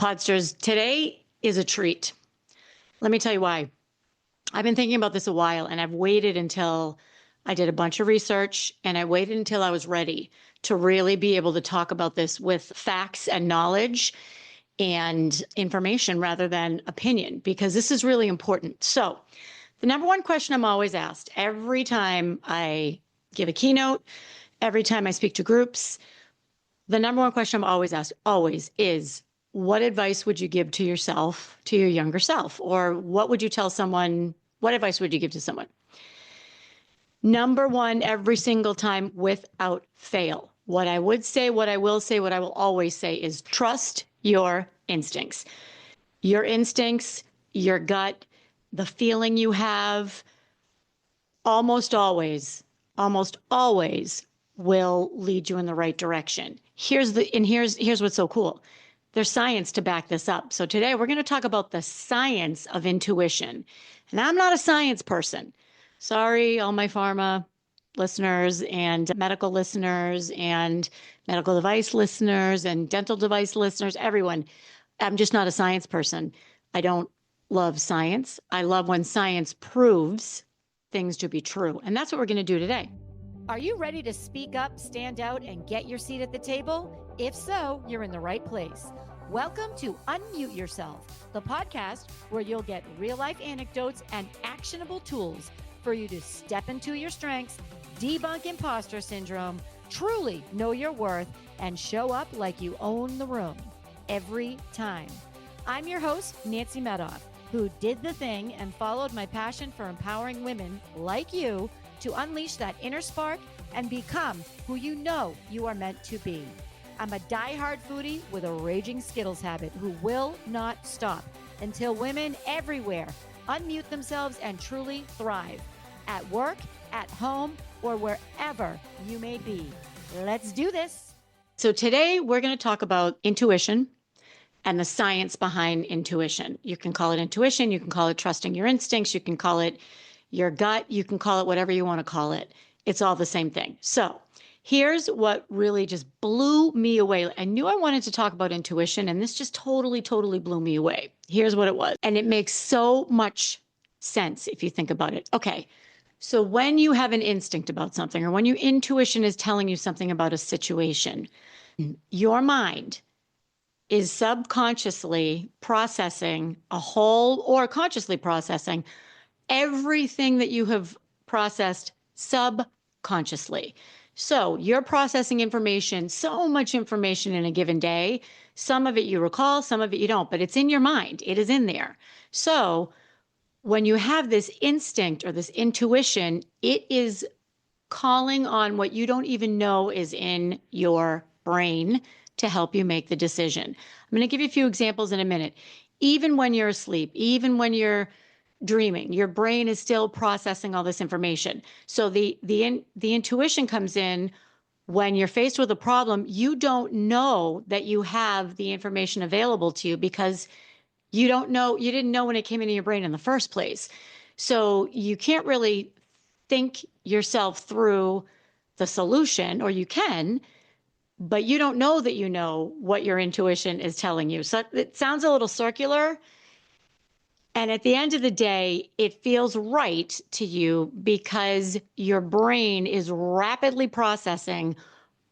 Podsters, today is a treat. Let me tell you why. I've been thinking about this a while, and I've waited until I did a bunch of research, and I waited until I was ready to really be able to talk about this with facts and knowledge and information rather than opinion, because this is really important. So the number one question I'm always asked every time I give a keynote, every time I speak to groups, the number one question I'm always asked, always, is what advice would you give to yourself, to your younger self? Or what would you tell someone? What advice would you give to someone? Number one, every single time, without fail. What I would say, what I will say, what I will always say is trust your instincts. Your instincts, your gut, the feeling you have, almost always will lead you in the right direction. Here's what's so cool. There's science to back this up. So today we're going to talk about the science of intuition. And I'm not a science person. Sorry, all my pharma listeners and medical listeners and medical device listeners and dental device listeners, everyone. I'm just not a science person. I don't love science. I love when science proves things to be true. And that's what we're going to do today. Are you ready to speak up, stand out, and get your seat at the table? If so, you're in the right place. Welcome to Unmute Yourself, the podcast where you'll get real-life anecdotes and actionable tools for you to step into your strengths, debunk imposter syndrome, truly know your worth, and show up like you own the room every time. I'm your host, Nancy Medoff, who did the thing and followed my passion for empowering women like you to unleash that inner spark and become who you know you are meant to be. I'm a diehard foodie with a raging Skittles habit who will not stop until women everywhere unmute themselves and truly thrive at work, at home, or wherever you may be. Let's do this. So today we're going to talk about intuition and the science behind intuition. You can call it intuition. You can call it trusting your instincts. You can call it your gut. You can call it whatever you want to call it. It's all the same thing. So here's what really just blew me away. I knew I wanted to talk about intuition, and this just totally blew me away. Here's what it was. And it makes so much sense if you think about it. Okay. So when you have an instinct about something, or when your intuition is telling you something about a situation, your mind is subconsciously processing or consciously processing everything that you have processed subconsciously. So you're processing information, so much information in a given day. Some of it you recall, some of it you don't, but it's in your mind. It is in there. So when you have this instinct or this intuition, it is calling on what you don't even know is in your brain to help you make the decision. I'm going to give you a few examples in a minute. Even when you're asleep, even when you're dreaming, your brain is still processing all this information. So the intuition comes in when you're faced with a problem. You don't know that you have the information available to you because you didn't know when it came into your brain in the first place. So you can't really think yourself through the solution, or you can, but you don't know that you know what your intuition is telling you. So it sounds a little circular. And at the end of the day, it feels right to you because your brain is rapidly processing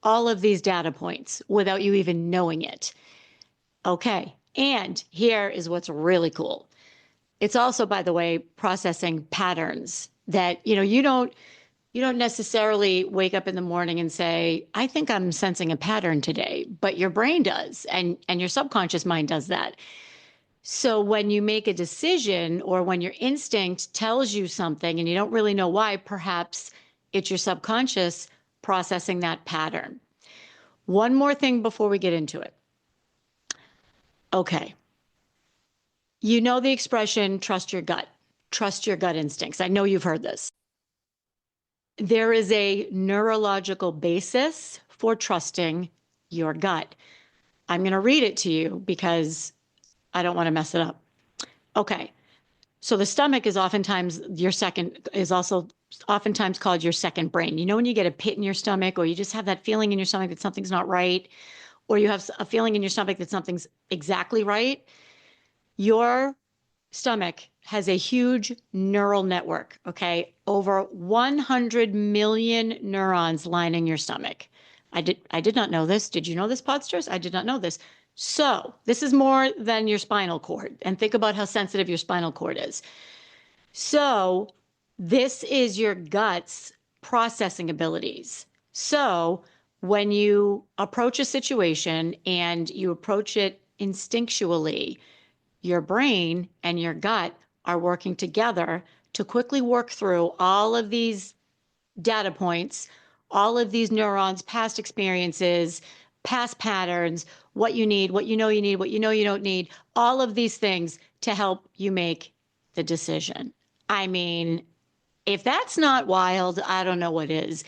all of these data points without you even knowing it. Okay. And here is what's really cool. It's also, by the way, processing patterns that, you don't necessarily wake up in the morning and say, I think I'm sensing a pattern today, but your brain does. And your subconscious mind does that. So when you make a decision, or when your instinct tells you something and you don't really know why, perhaps it's your subconscious processing that pattern. One more thing before we get into it. Okay. You know the expression, trust your gut instincts. I know you've heard this. There is a neurological basis for trusting your gut. I'm going to read it to you because I don't want to mess it up. Okay. So the stomach is also oftentimes called your second brain. You know, when you get a pit in your stomach, or you just have that feeling in your stomach that something's not right, or you have a feeling in your stomach that something's exactly right, your stomach has a huge neural network, okay? Over 100 million neurons lining your stomach. I did not know this. Did you know this, Podsters? I did not know this. So this is more than your spinal cord. And think about how sensitive your spinal cord is. So this is your gut's processing abilities. So when you approach a situation and you approach it instinctually, your brain and your gut are working together to quickly work through all of these data points, all of these neurons, past experiences, past patterns, what you need, what you know you need, what you know you don't need, all of these things to help you make the decision. I mean, if that's not wild, I don't know what is.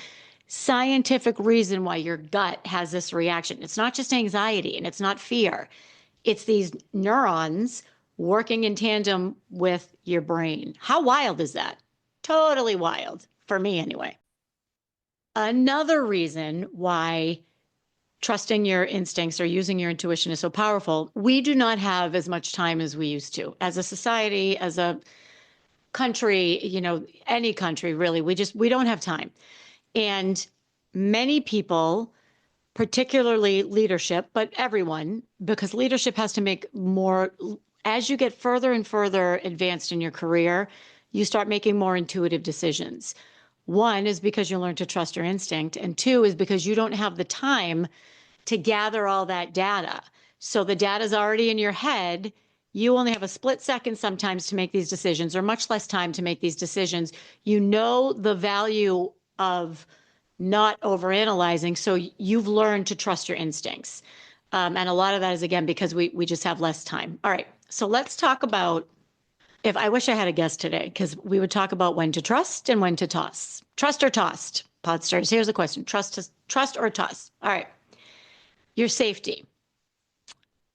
Scientific reason why your gut has this reaction. It's not just anxiety and it's not fear. It's these neurons working in tandem with your brain. How wild is that? Totally wild, for me anyway. Another reason why trusting your instincts or using your intuition is so powerful, we do not have as much time as we used to. As a society, as a country, any country really, we don't have time. And many people, particularly leadership, but everyone, because leadership has to make more, as you get further and further advanced in your career, you start making more intuitive decisions. One is because you learn to trust your instinct, and two is because you don't have the time to gather all that data. So the data is already in your head. You only have a split second sometimes to make these decisions, or much less time to make these decisions. You know the value of not overanalyzing, so you've learned to trust your instincts. And a lot of that is, again, because we just have less time. All right, so let's talk about, if I wish I had a guest today, because we would talk about when to trust and when to toss. Trust or tossed, Podsters? Here's the question. Trust or toss? All right. Your safety.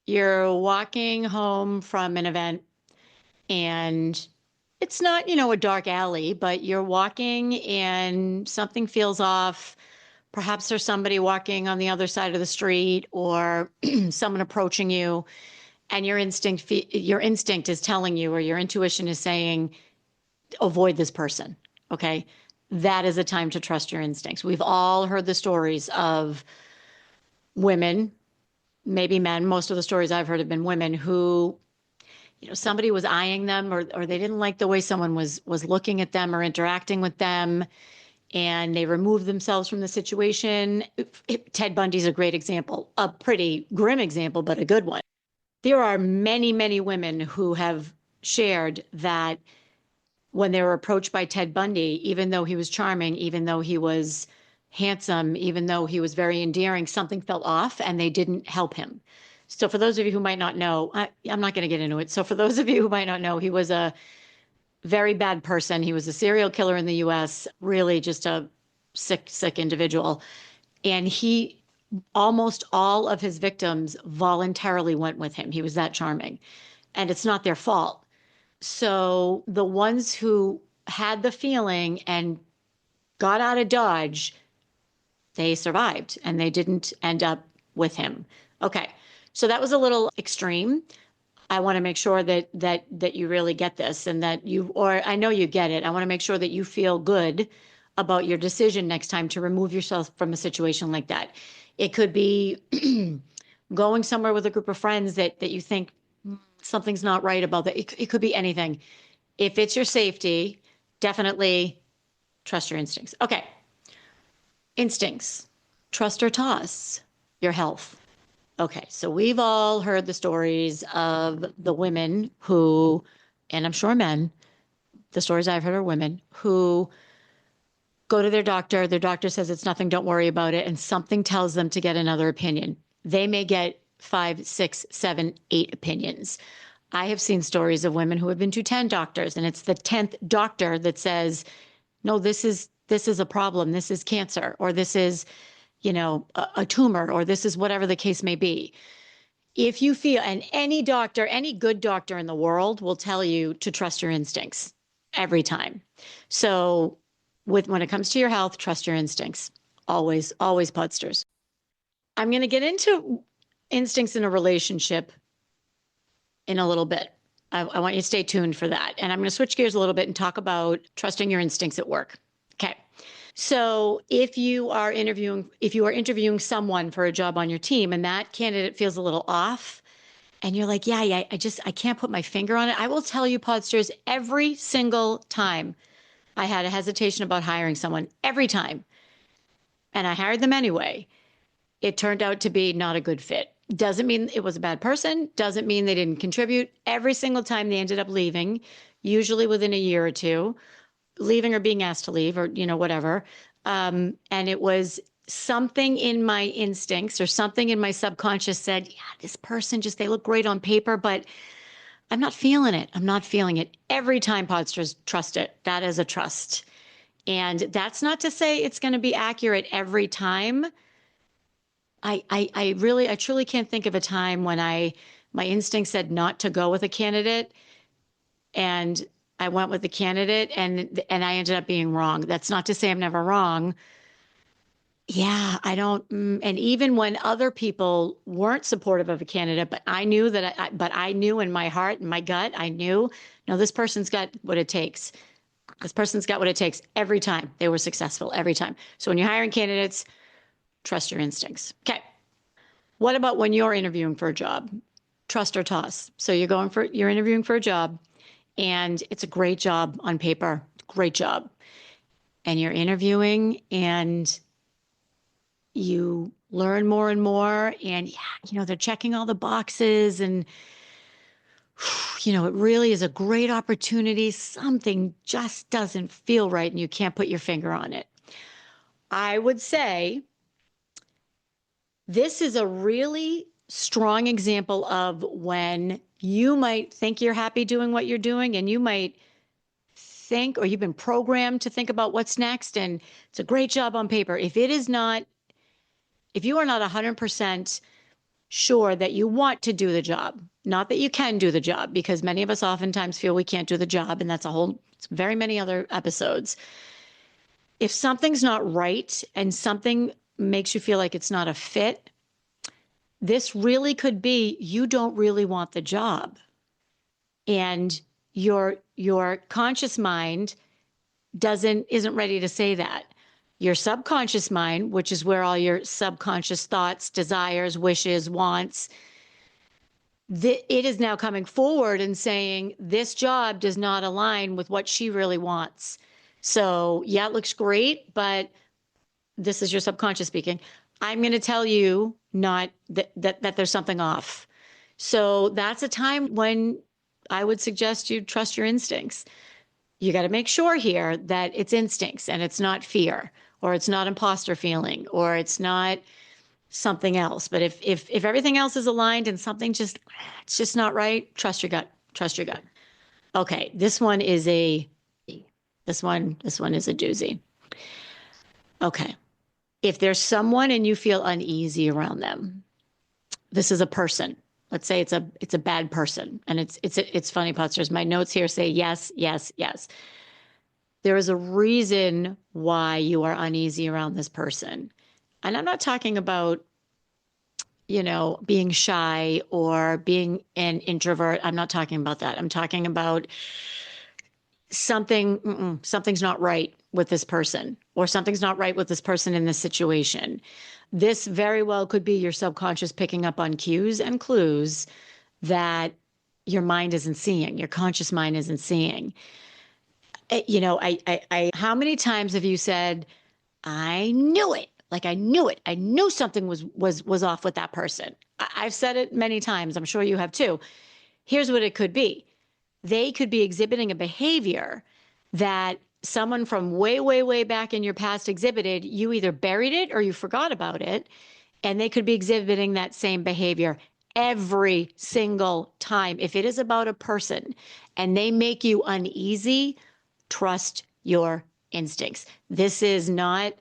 You're walking home from an event and it's not, a dark alley, but you're walking and something feels off. Perhaps there's somebody walking on the other side of the street or someone approaching you, and your instinct is telling you, or your intuition is saying, avoid this person. Okay. That is a time to trust your instincts. We've all heard the stories of women, maybe men. Most of the stories I've heard have been women who, somebody was eyeing them, or they didn't like the way someone was looking at them or interacting with them, and they removed themselves from the situation. Ted Bundy's a great example, a pretty grim example, but a good one. There are many, many women who have shared that when they were approached by Ted Bundy, even though he was charming, even though he was handsome, even though he was very endearing, something felt off and they didn't help him. So for those of you who might not know, I'm not going to get into it. So for those of you who might not know, he was a very bad person. He was a serial killer in the US, really just a sick individual. And almost all of his victims voluntarily went with him. He was that charming. And it's not their fault. So the ones who had the feeling and got out of Dodge, they survived and they didn't end up with him. Okay. So that was a little extreme. I want to make sure that you really get this, and that or I know you get it. I want to make sure that you feel good about your decision next time to remove yourself from a situation like that. It could be going somewhere with a group of friends that you think something's not right about that. It could be anything. If it's your safety, definitely trust your instincts. Okay. Instincts. Trust or toss. Your health. Okay, so we've all heard the stories of the women who, and I'm sure men, the stories I've heard are women who go to their doctor says it's nothing, don't worry about it, and something tells them to get another opinion. They may get 5, 6, 7, 8 opinions. I have seen stories of women who have been to 10 doctors, and it's the 10th doctor that says, no, this is a problem, this is cancer, or this is a tumor, or this is whatever the case may be. If you feel, and any doctor, any good doctor in the world will tell you to trust your instincts every time. So when it comes to your health, trust your instincts. Always, always, Podsters. I'm going to get into instincts in a relationship in a little bit. I want you to stay tuned for that. And I'm going to switch gears a little bit and talk about trusting your instincts at work. Okay. So if you are interviewing someone for a job on your team and that candidate feels a little off and you're like, yeah, I can't put my finger on it. I will tell you, Podsters, every single time I had a hesitation about hiring someone, every time, and I hired them anyway, it turned out to be not a good fit. Doesn't mean it was a bad person, doesn't mean they didn't contribute. Every single time they ended up leaving, usually within a year or two, leaving or being asked to leave or, whatever. And it was something in my instincts or something in my subconscious said, yeah, this person they look great on paper, but I'm not feeling it. I'm not feeling it. Every time, Podsters, trust it. That is a trust. And that's not to say it's going to be accurate every time. I truly can't think of a time when my instinct said not to go with a candidate and I went with the candidate and I ended up being wrong. That's not to say I'm never wrong. Yeah, I don't. And even when other people weren't supportive of a candidate, but I knew but I knew in my heart and my gut, I knew, no, this person's got what it takes. This person's got what it takes every time. They were successful every time. So when you're hiring candidates, trust your instincts. Okay. What about when you're interviewing for a job? Trust or toss. So you're interviewing for a job and it's a great job on paper, great job. And you're interviewing and you learn more and more and they're checking all the boxes and it really is a great opportunity. Something just doesn't feel right and you can't put your finger on it. I would say this is a really strong example of when you might think you're happy doing what you're doing and you might think, or you've been programmed to think about what's next and it's a great job on paper. If you are not 100% sure that you want to do the job, not that you can do the job, because many of us oftentimes feel we can't do the job, and that's very many other episodes. If something's not right and something makes you feel like it's not a fit, this really could be you don't really want the job. And your conscious mind isn't ready to say that. Your subconscious mind, which is where all your subconscious thoughts, desires, wishes, wants, it is now coming forward and saying, this job does not align with what she really wants. So yeah, it looks great, but this is your subconscious speaking. I'm going to tell you not that there's something off. So that's a time when I would suggest you trust your instincts. You got to make sure here that it's instincts and it's not fear, or it's not imposter feeling, or it's not something else. But if everything else is aligned and it's just not right, trust your gut. Trust your gut. Okay, this one is a doozy. Okay. If there's someone and you feel uneasy around them, this is a person. Let's say it's a bad person. And it's funny, Podsters. My notes here say yes, yes, yes. There is a reason why you are uneasy around this person. And I'm not talking about, being shy or being an introvert. I'm not talking about that. I'm talking about something's not right with this person, or something's not right with this person in this situation. This very well could be your subconscious picking up on cues and clues that your mind isn't seeing, your conscious mind isn't seeing. How many times have you said, I knew it. Like I knew it. I knew something was off with that person. I've said it many times. I'm sure you have too. Here's what it could be. They could be exhibiting a behavior that someone from way, way, way back in your past exhibited. You either buried it or you forgot about it. And they could be exhibiting that same behavior every single time. If it is about a person and they make you uneasy, trust your instincts. This is not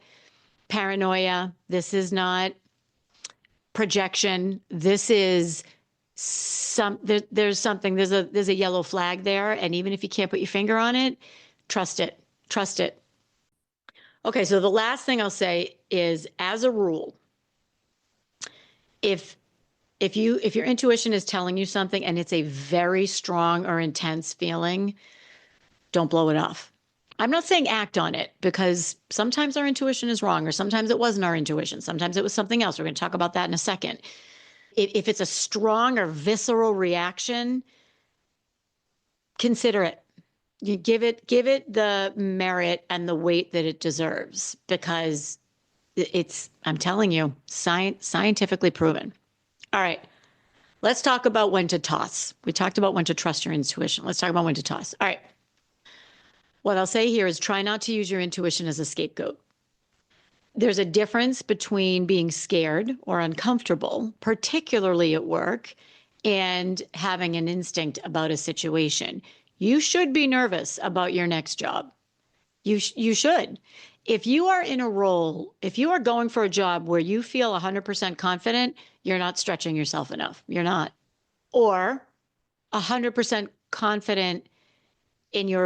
paranoia. This is not projection. This is there's a yellow flag there. And even if you can't put your finger on it, trust it. Trust it. Okay. So the last thing I'll say is, as a rule, if If your intuition is telling you something and it's a very strong or intense feeling, don't blow it off. I'm not saying act on it, because sometimes our intuition is wrong, or sometimes it wasn't our intuition. Sometimes it was something else. We're going to talk about that in a second. If it's a strong or visceral reaction, consider it. You give it the merit and the weight that it deserves, because I'm telling you, scientifically proven. All right. Let's talk about when to toss. We talked about when to trust your intuition. Let's talk about when to toss. All right. What I'll say here is try not to use your intuition as a scapegoat. There's a difference between being scared or uncomfortable, particularly at work, and having an instinct about a situation. You should be nervous about your next job. You should. If you are in a role, if you are going for a job where you feel 100% confident, you're not stretching yourself enough. You're not. Or 100% confident in your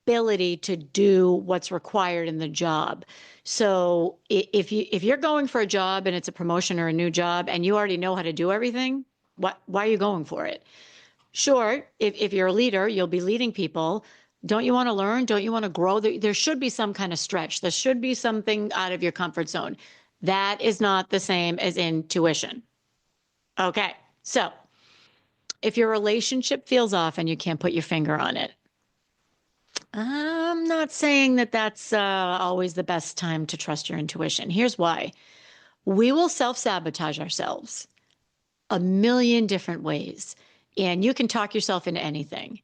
ability to do what's required in the job. So if you're going for a job and it's a promotion or a new job and you already know how to do everything, why are you going for it? Sure, if you're a leader, you'll be leading people. Don't you want to learn? Don't you want to grow? There should be some kind of stretch. There should be something out of your comfort zone. That is not the same as intuition. Okay, so if your relationship feels off and you can't put your finger on it, I'm not saying that that's always the best time to trust your intuition. Here's why. We will self-sabotage ourselves a million different ways, and you can talk yourself into anything.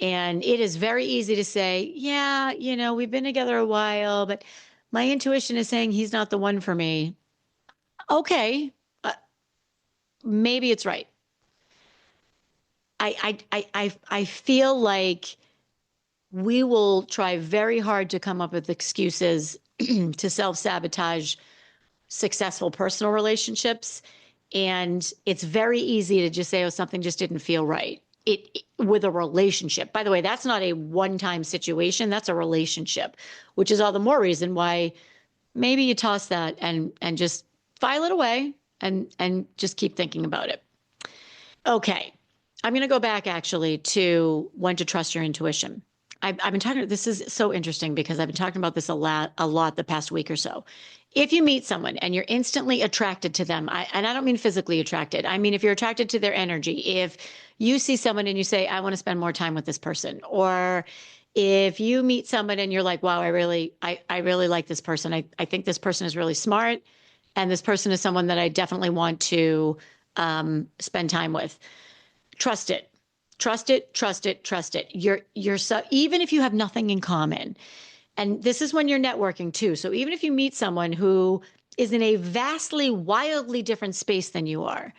And it is very easy to say, yeah, we've been together a while, but my intuition is saying he's not the one for me. Okay, maybe it's right. I feel like we will try very hard to come up with excuses to self-sabotage successful personal relationships. And it's very easy to just say, oh, something just didn't feel right. With a relationship. By the way, that's not a one-time situation. That's a relationship, which is all the more reason why maybe you toss that and just file it away and just keep thinking about it. Okay. I'm going to go back actually to when to trust your intuition. I've been talking, this is so interesting because I've been talking about this a lot the past week or so. If you meet someone and you're instantly attracted to them, and I don't mean physically attracted, I mean if you're attracted to their energy, if you see someone and you say, I want to spend more time with this person, or if you meet someone and you're like, wow, I really like this person. I think this person is really smart, and this person is someone that I definitely want to spend time with. Trust it. Trust it, trust it, trust it. You're so, even if you have nothing in common, and this is when you're networking too. So even if you meet someone who is in a vastly, wildly different space than you are,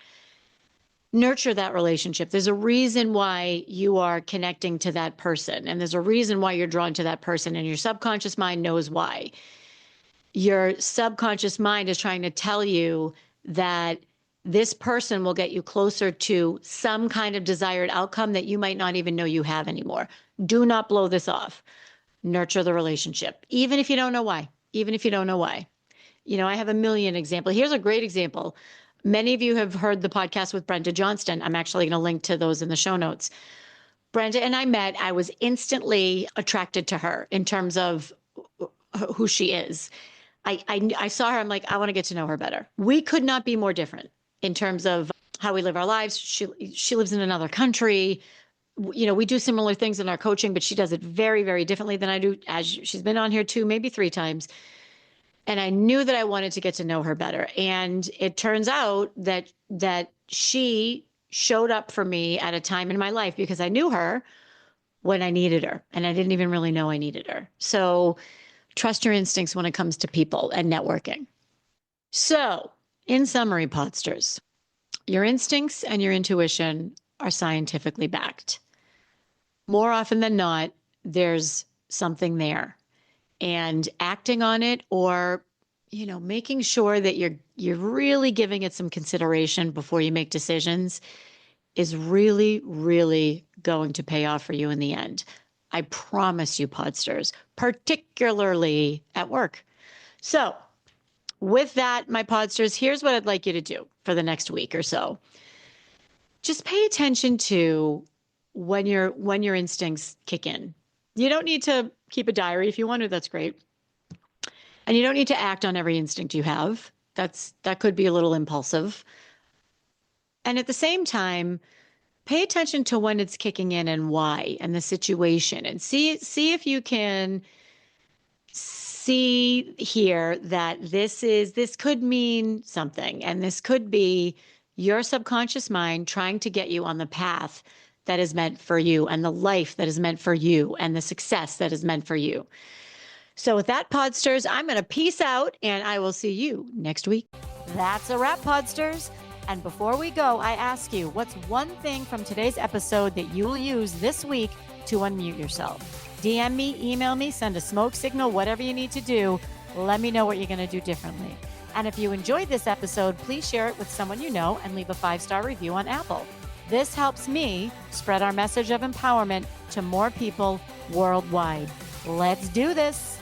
nurture that relationship. There's a reason why you are connecting to that person, and there's a reason why you're drawn to that person, and your subconscious mind knows why. Your subconscious mind is trying to tell you that this person will get you closer to some kind of desired outcome that you might not even know you have anymore. Do not blow this off. Nurture the relationship, even if you don't know why. Even if you don't know why. I have a million examples. Here's a great example. Many of you have heard the podcast with Brenda Johnston. I'm actually going to link to those in the show notes. Brenda and I met. I was instantly attracted to her in terms of who she is. I saw her. I'm like, I want to get to know her better. We could not be more different in terms of how we live our lives. She lives in another country. We do similar things in our coaching, but she does it very, very differently than I do. As she's been on here 2, maybe 3 times. And I knew that I wanted to get to know her better. And it turns out that she showed up for me at a time in my life because I knew her when I needed her. And I didn't even really know I needed her. So trust your instincts when it comes to people and networking. So in summary, Podsters, your instincts and your intuition are scientifically backed. More often than not, there's something there. And acting on it, or making sure that you're really giving it some consideration before you make decisions, is really, really going to pay off for you in the end. I promise you, Podsters, particularly at work. So with that, my Podsters, here's what I'd like you to do for the next week or so. just pay attention to when your instincts kick in. You don't need to keep a diary. If you want to, that's great. And you don't need to act on every instinct you have. That could be a little impulsive. And at the same time, pay attention to when it's kicking in and why and the situation, and see if you can see here that this could mean something, and this could be your subconscious mind trying to get you on the path that is meant for you, and the life that is meant for you, and the success that is meant for you. So with that, Podsters, I'm going to peace out, and I will see you next week. That's a wrap, Podsters. And before we go, I ask you, what's one thing from today's episode that you'll use this week to unmute yourself? DM me, email me, send a smoke signal, whatever you need to do. Let me know what you're going to do differently. And if you enjoyed this episode, please share it with someone you know and leave a 5-star review on Apple. This helps me spread our message of empowerment to more people worldwide. Let's do this.